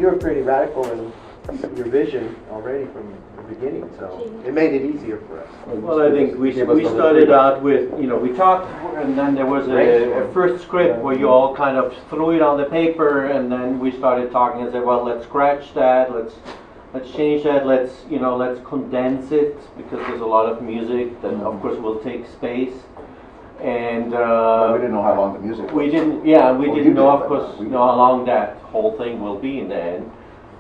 you were pretty radical in your vision already from the beginning, so it made it easier for us. Well, I think we started out with, we talked, and then there was a first script where you all kind of threw it on the paper, and then we started talking and said, well, let's scratch that, let's change that, let's condense it, because there's a lot of music that of course will take space. And we didn't know how long the music was. We didn't know, of course, how long that whole thing will be in the end.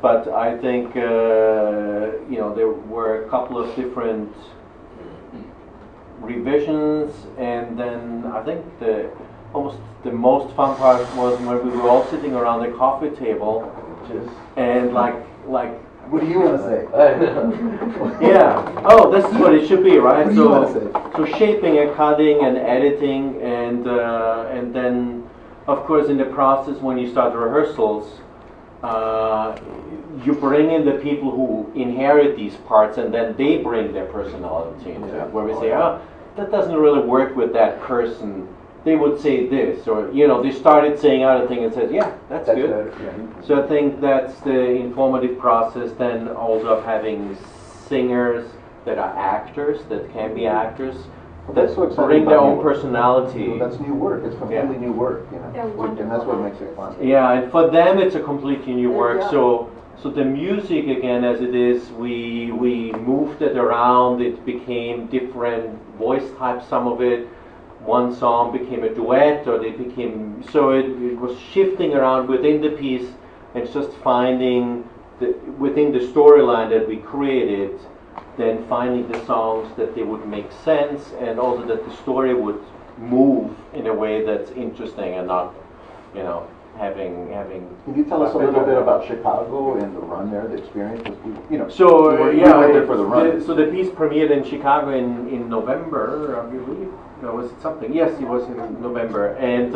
But I think there were a couple of different revisions, and then I think the most fun part was when we were all sitting around the coffee table, and like. What do you want to say? Yeah. Oh, this is what it should be, right? What do you want to say? So shaping and cutting and editing, and then, of course, in the process when you start rehearsals, you bring in the people who inherit these parts, and then they bring their personality into it. Where we say, that doesn't really work with that person. They would say this, or they started saying other things and said, yeah, that's good. So I think that's the informative process. Then also of having singers that are actors, that can be actors, that bring their own personality. That's new work. It's completely new work, and that's what makes it fun. Yeah, and for them it's a completely new work. So the music, again, as it is, we moved it around. It became different voice types. Some of it. One song became a duet, or they became, so it was shifting around within the piece, and just finding within the storyline that we created, then finding the songs that they would make sense, and also that the story would move in a way that's interesting and not, having. Can you tell us a little bit about Chicago and the run there, the experience? So we went there for the run. So the piece premiered in Chicago in November, I believe. Was it something? Yes, it was in November, and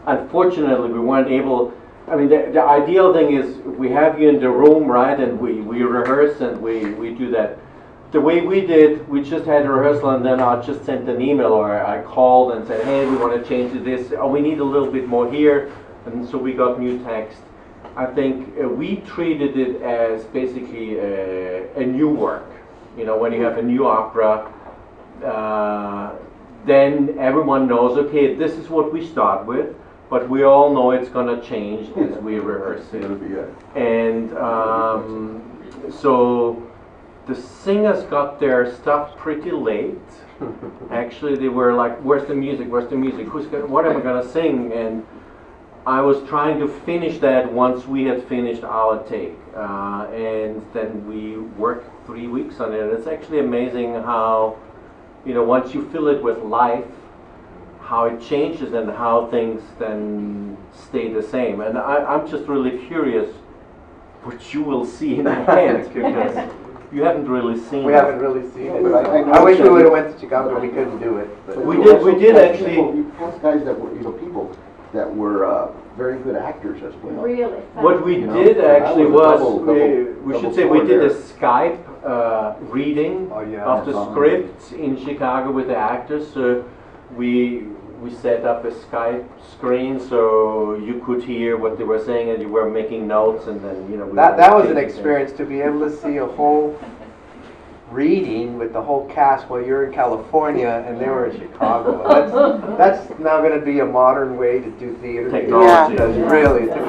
unfortunately we weren't able. I mean, the ideal thing is we have you in the room, right, and we rehearse and we do that. The way we did, we just had a rehearsal, and then I just sent an email, or I called and said, hey, we want to change this, or we need a little bit more here, and so we got new text. I think we treated it as basically a new work. When you have a new opera, then everyone knows, okay, this is what we start with, but we all know it's going to change as we rehearse it. And so the singers got their stuff pretty late. Actually, they were like, where's the music? What am I going to sing? And I was trying to finish that once we had finished our take. And then we worked 3 weeks on it. And it's actually amazing how, once you fill it with life, how it changes and how things then stay the same. And I'm just really curious what you will see in the end, because you haven't really seen it. We haven't really seen it. I wish we would have went to Chicago, but we couldn't do it. But we did actually. You cast guys that were, people that were very good actors as well. Really fun. What we did actually was, we should say we did a Skype reading of the script in Chicago with the actors. So we set up a Skype screen so you could hear what they were saying, and you were making notes, and then that was an experience to be able to see a whole reading with the whole cast while you're in California and they were in Chicago. That's now going to be a modern way to do theater. Technology. Really, to